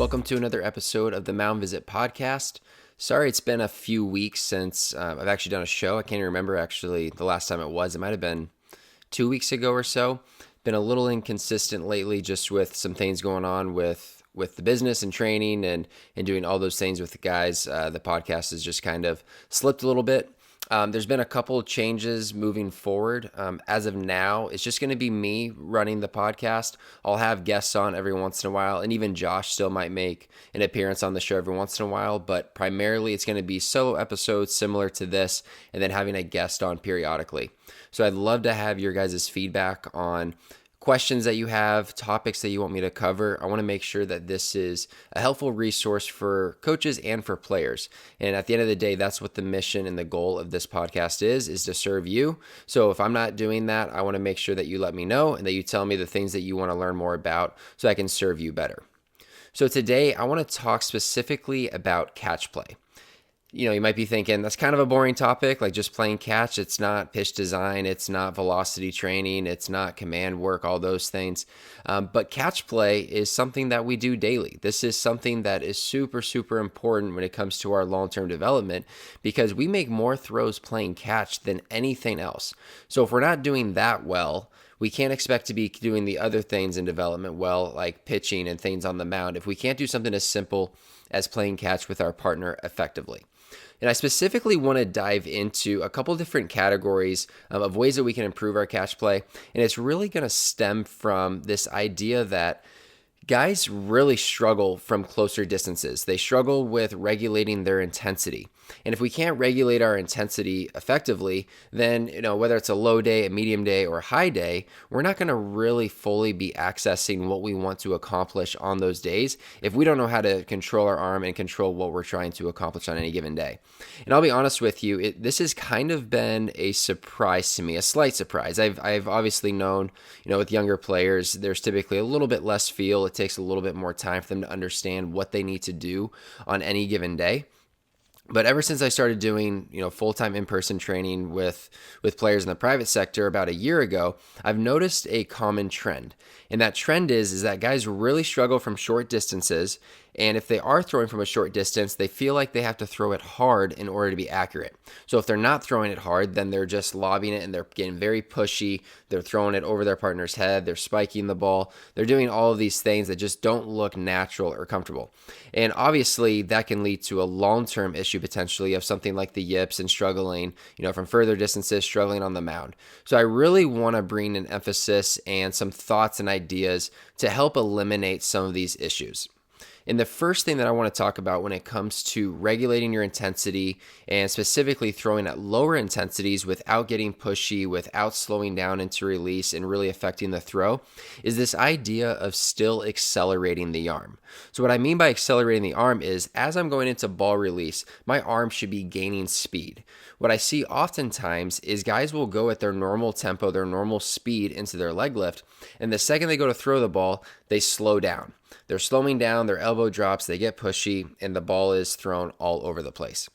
Welcome to another episode of the Mound Visit podcast. Sorry, it's been a few weeks since I've actually done a show. I can't even remember actually the last time it was. It might have been 2 weeks ago or so. Been a little inconsistent lately just with some things going on with the business and training and doing all those things with the guys. The podcast has just kind of slipped a little bit. There's been a couple of changes moving forward. As of now, it's just going to be me running the podcast. I'll have guests on every once in a while, and even Josh still might make an appearance on the show every once in a while, but primarily it's going to be solo episodes similar to this, and then having a guest on periodically. So I'd love to have your guys' feedback on questions that you have, topics that you want me to cover. I want to make sure that this is a helpful resource for coaches and for players. And at the end of the day, that's what the mission and the goal of this podcast is to serve you. So if I'm not doing that, I want to make sure that you let me know and that you tell me the things that you want to learn more about so I can serve you better. So today, I want to talk specifically about catch play. You might be thinking that's kind of a boring topic, like just playing catch. It's not pitch design. It's not velocity training. It's not command work, all those things. But catch play is something that we do daily. This is something that is super, super important when it comes to our long-term development because we make more throws playing catch than anything else. So if we're not doing that well, we can't expect to be doing the other things in development well, like pitching and things on the mound, if we can't do something as simple as playing catch with our partner effectively. And I specifically want to dive into a couple different categories of ways that we can improve our catch play. And it's really going to stem from this idea that guys really struggle from closer distances. They struggle with regulating their intensity. And if we can't regulate our intensity effectively, then, whether it's a low day, a medium day, or a high day, we're not going to really fully be accessing what we want to accomplish on those days if we don't know how to control our arm and control what we're trying to accomplish on any given day. And I'll be honest with you, this has kind of been a surprise to me, a slight surprise. I've obviously known, with younger players, there's typically a little bit less feel. It takes a little bit more time for them to understand what they need to do on any given day. But ever since I started doing, full-time in-person training with players in the private sector about a year ago, I've noticed a common trend. And that trend is that guys really struggle from short distances. And if they are throwing from a short distance, they feel like they have to throw it hard in order to be accurate. So if they're not throwing it hard, then they're just lobbing it and they're getting very pushy. They're throwing it over their partner's head. They're spiking the ball. They're doing all of these things that just don't look natural or comfortable. And obviously that can lead to a long-term issue potentially of something like the yips and struggling, from further distances, struggling on the mound. So I really want to bring an emphasis and some thoughts and ideas to help eliminate some of these issues. And the first thing that I want to talk about when it comes to regulating your intensity and specifically throwing at lower intensities without getting pushy, without slowing down into release and really affecting the throw is this idea of still accelerating the arm. So what I mean by accelerating the arm is as I'm going into ball release, my arm should be gaining speed. What I see oftentimes is guys will go at their normal tempo, their normal speed into their leg lift, and the second they go to throw the ball, they slow down. They're slowing down, their elbow drops, they get pushy, and the ball is thrown all over the place.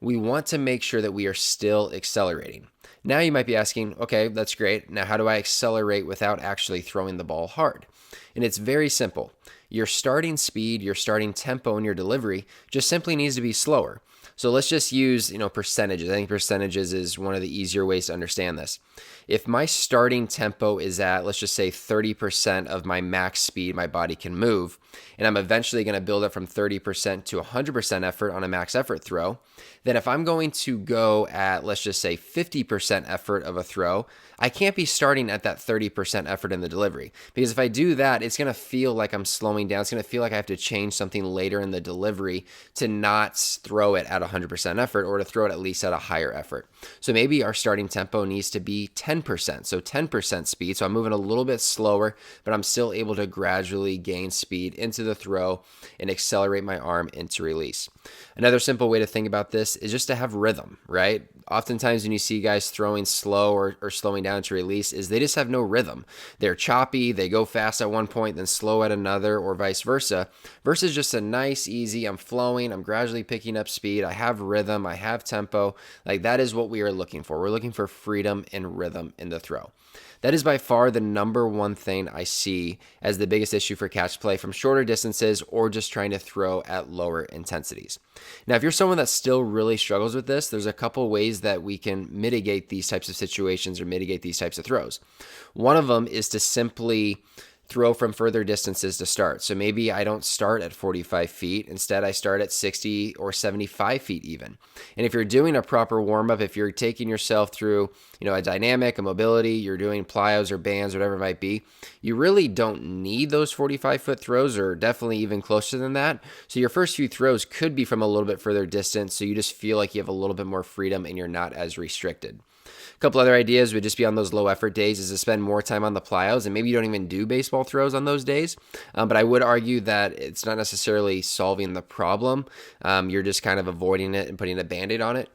We want to make sure that we are still accelerating. Now you might be asking, okay, that's great. Now how do I accelerate without actually throwing the ball hard? And it's very simple. Your starting speed, your starting tempo, and your delivery just simply needs to be slower. So let's just use, percentages. I think percentages is one of the easier ways to understand this. If my starting tempo is at, let's just say 30% of my max speed my body can move, and I'm eventually going to build up from 30% to 100% effort on a max effort throw, then if I'm going to go at, let's just say 50% effort of a throw, I can't be starting at that 30% effort in the delivery. Because if I do that, it's going to feel like I'm slowing down. It's going to feel like I have to change something later in the delivery to not throw it at 100% effort or to throw it at least at a higher effort. So maybe our starting tempo needs to be 10%. So 10% speed. So I'm moving a little bit slower, but I'm still able to gradually gain speed into the throw and accelerate my arm into release. Another simple way to think about this is just to have rhythm, right? Oftentimes when you see guys throwing slow or slowing down to release is they just have no rhythm. They're choppy, they go fast at one point, then slow at another, or vice versa, versus just a nice, easy, I'm flowing, I'm gradually picking up speed, I have rhythm, I have tempo. Like that is what we are looking for. We're looking for freedom and rhythm in the throw. That is by far the number one thing I see as the biggest issue for catch play from shorter distances or just trying to throw at lower intensities. Now, if you're someone that still really struggles with this, there's a couple ways that we can mitigate these types of situations or mitigate these types of throws. One of them is to simply throw from further distances to start. So maybe I don't start at 45 feet. Instead, I start at 60 or 75 feet even. And if you're doing a proper warm-up, if you're taking yourself through, a dynamic, a mobility, you're doing plyos or bands, whatever it might be, you really don't need those 45-foot throws or definitely even closer than that. So your first few throws could be from a little bit further distance. So you just feel like you have a little bit more freedom and you're not as restricted. A couple other ideas would just be on those low effort days is to spend more time on the plyos, and maybe you don't even do baseball throws on those days. But I would argue that it's not necessarily solving the problem. You're just kind of avoiding it and putting a Band-Aid on it.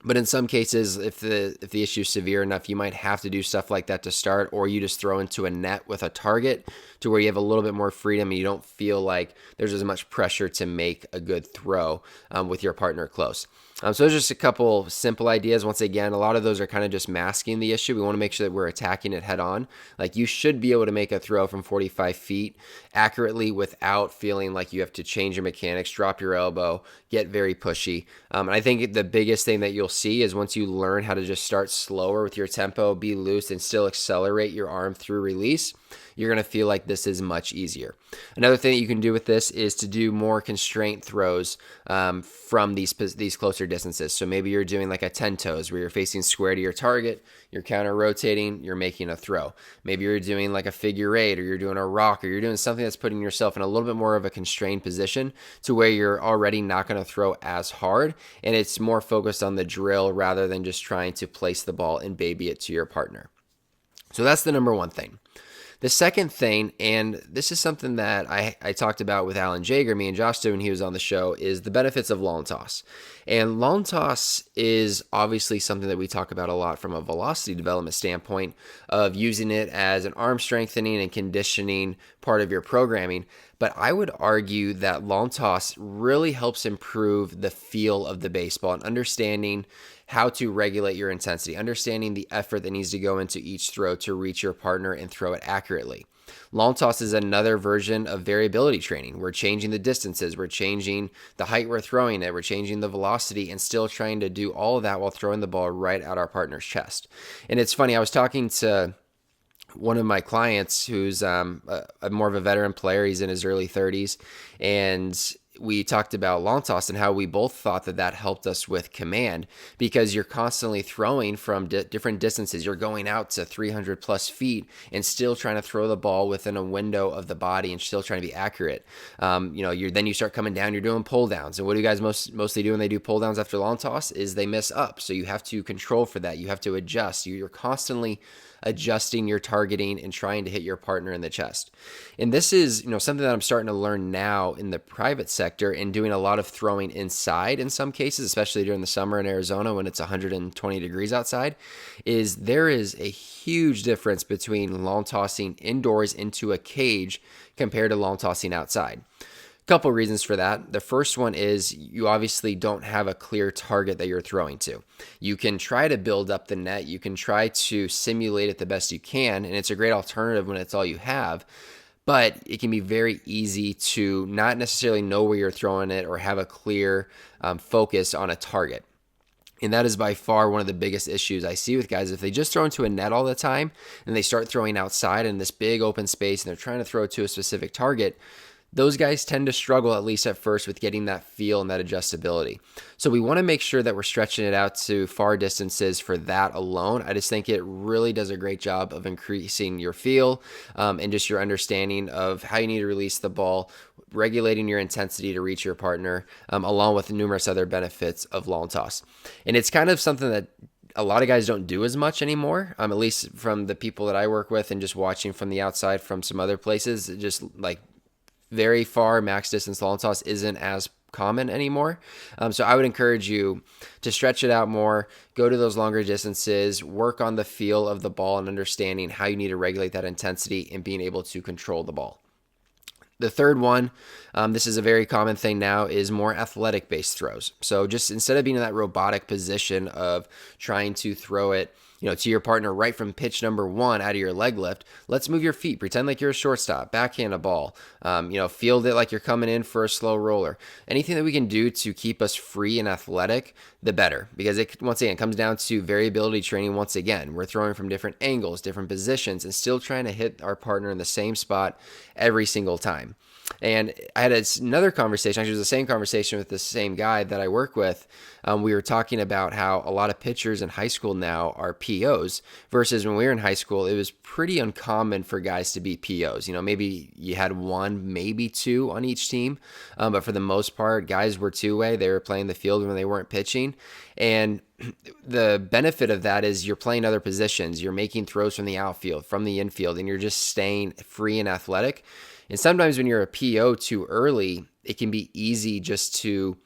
But in some cases, if the issue is severe enough, you might have to do stuff like that to start, or you just throw into a net with a target to where you have a little bit more freedom and you don't feel like there's as much pressure to make a good throw with your partner close. So those are just a couple simple ideas. Once again, a lot of those are kind of just masking the issue. We want to make sure that we're attacking it head on. Like you should be able to make a throw from 45 feet accurately without feeling like you have to change your mechanics, drop your elbow, get very pushy. And I think the biggest thing that you'll see is once you learn how to just start slower with your tempo, be loose, and still accelerate your arm through release, you're going to feel like this is much easier. Another thing that you can do with this is to do more constraint throws from these closer distances. So maybe you're doing like a 10 toes where you're facing square to your target, you're counter rotating, you're making a throw. Maybe you're doing like a figure eight, or you're doing a rock, or you're doing something that's putting yourself in a little bit more of a constrained position to where you're already not going to throw as hard, and it's more focused on the drill rather than just trying to place the ball and baby it to your partner. So that's the number one thing. The second thing, and this is something that I talked about with Alan Jaeger, me and Josh did when he was on the show, is the benefits of lawn toss. And lawn toss is obviously something that we talk about a lot from a velocity development standpoint of using it as an arm strengthening and conditioning part of your programming. But I would argue that lawn toss really helps improve the feel of the baseball and understanding how to regulate your intensity, understanding the effort that needs to go into each throw to reach your partner and throw it accurately. Lawn toss is another version of variability training. We're changing the distances, we're changing the height we're throwing it, we're changing the velocity, and still trying to do all of that while throwing the ball right at our partner's chest. And it's funny, I was talking to one of my clients who's a more of a veteran player. He's in his early 30s, and we talked about lawn toss and how we both thought that helped us with command, because you're constantly throwing from different distances. You're going out to 300 plus feet and still trying to throw the ball within a window of the body and still trying to be accurate. Then you start coming down, you're doing pull downs. And what do you guys mostly do when they do pull downs after lawn toss is they miss up. So you have to control for that. You have to adjust. You're constantly adjusting your targeting and trying to hit your partner in the chest. And this is, something that I'm starting to learn now in the private sector and doing a lot of throwing inside in some cases, especially during the summer in Arizona when it's 120 degrees outside, is there is a huge difference between lawn tossing indoors into a cage compared to lawn tossing outside. Couple reasons for that. The first one is you obviously don't have a clear target that you're throwing to. You can try to build up the net. You can try to simulate it the best you can, and it's a great alternative when it's all you have. But it can be very easy to not necessarily know where you're throwing it or have a clear focus on a target. And that is by far one of the biggest issues I see with guys. If they just throw into a net all the time and they start throwing outside in this big open space and they're trying to throw it to a specific target, those guys tend to struggle, at least at first, with getting that feel and that adjustability. So we want to make sure that we're stretching it out to far distances for that alone. I just think it really does a great job of increasing your feel and just your understanding of how you need to release the ball, regulating your intensity to reach your partner, along with numerous other benefits of lawn toss. And it's kind of something that a lot of guys don't do as much anymore, at least from the people that I work with and just watching from the outside from some other places, just like very far max distance lawn toss isn't as common anymore. So I would encourage you to stretch it out more, go to those longer distances, work on the feel of the ball and understanding how you need to regulate that intensity and being able to control the ball. The third one, this is a very common thing now, is more athletic-based throws. So just instead of being in that robotic position of trying to throw it, to your partner right from pitch number 1 out of your leg lift, let's move your feet. Pretend like you're a shortstop, backhand a ball, field it like you're coming in for a slow roller. Anything that we can do to keep us free and athletic, the better. Because it, once again, comes down to variability training once again. We're throwing from different angles, different positions, and still trying to hit our partner in the same spot every single time. And I had another conversation, actually it was the same conversation with the same guy that I work with. We were talking about how a lot of pitchers in high school now are POs versus when we were in high school, it was pretty uncommon for guys to be POs. Maybe you had 1, maybe 2 on each team. But for the most part, guys were two-way. They were playing the field when they weren't pitching. And the benefit of that is you're playing other positions. You're making throws from the outfield, from the infield, and you're just staying free and athletic. And sometimes when you're a PO too early, it can be easy just to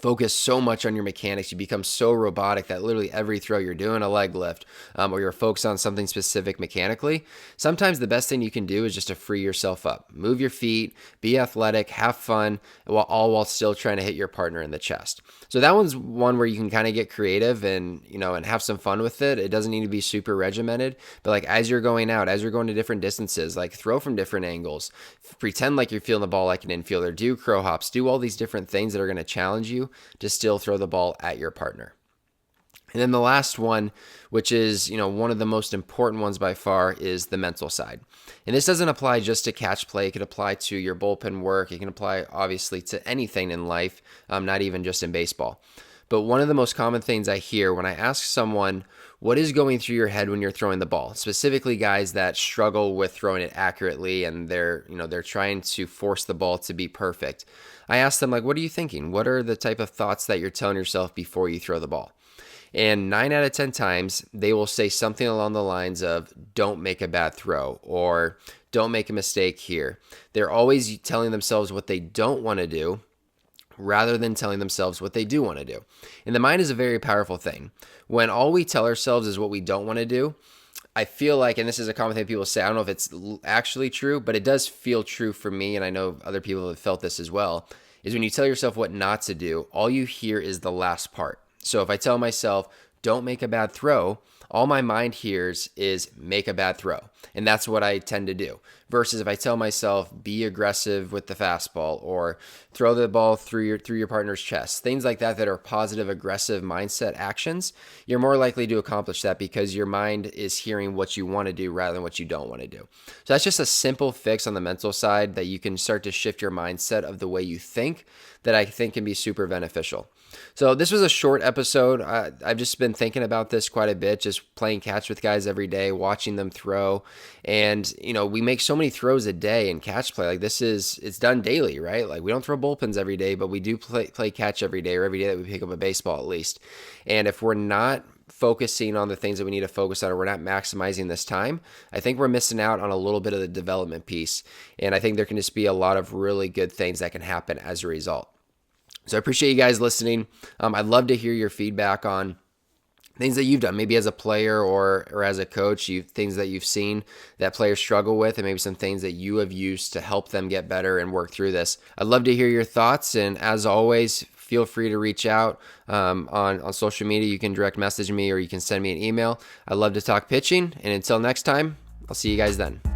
focus so much on your mechanics. You become so robotic that literally every throw you're doing a leg lift or you're focused on something specific mechanically. Sometimes the best thing you can do is just to free yourself up. Move your feet, be athletic, have fun, while still trying to hit your partner in the chest. So that one's one where you can kind of get creative and have some fun with it. It doesn't need to be super regimented, but like as you're going out, as you're going to different distances, like throw from different angles, pretend like you're feeling the ball like an infielder, do crow hops, do all these different things that are going to challenge you to still throw the ball at your partner. And then the last one, which is, one of the most important ones by far, is the mental side. And this doesn't apply just to catch play. It could apply to your bullpen work. It can apply, obviously, to anything in life, not even just in baseball. But one of the most common things I hear when I ask someone, what is going through your head when you're throwing the ball? Specifically guys that struggle with throwing it accurately and they're trying to force the ball to be perfect. I ask them, what are you thinking? What are the type of thoughts that you're telling yourself before you throw the ball? And 9 out of 10 times, they will say something along the lines of, don't make a bad throw, or don't make a mistake here. They're always telling themselves what they don't want to do, rather than telling themselves what they do want to do. And the mind is a very powerful thing. When all we tell ourselves is what we don't want to do, I feel like, and this is a common thing people say, I don't know if it's actually true, but it does feel true for me, and I know other people have felt this as well, is when you tell yourself what not to do, all you hear is the last part. So if I tell myself, don't make a bad throw, all my mind hears is make a bad throw. And that's what I tend to do. Versus if I tell myself, be aggressive with the fastball or throw the ball through your partner's chest, things like that are positive, aggressive mindset actions, you're more likely to accomplish that because your mind is hearing what you want to do rather than what you don't want to do. So that's just a simple fix on the mental side that you can start to shift your mindset of the way you think that I think can be super beneficial. So this was a short episode. I've just been thinking about this quite a bit, just playing catch with guys every day, watching them throw. And, we make so many throws a day in catch play. It's done daily, right? We don't throw bullpens every day, but we do play catch every day, or every day that we pick up a baseball at least. And if we're not focusing on the things that we need to focus on, or we're not maximizing this time, I think we're missing out on a little bit of the development piece. And I think there can just be a lot of really good things that can happen as a result. So I appreciate you guys listening. I'd love to hear your feedback on things that you've done, maybe as a player or as a coach, things that you've seen that players struggle with, and maybe some things that you have used to help them get better and work through this. I'd love to hear your thoughts, and as always, feel free to reach out on social media. You can direct message me or you can send me an email. I'd love to talk pitching, and until next time, I'll see you guys then.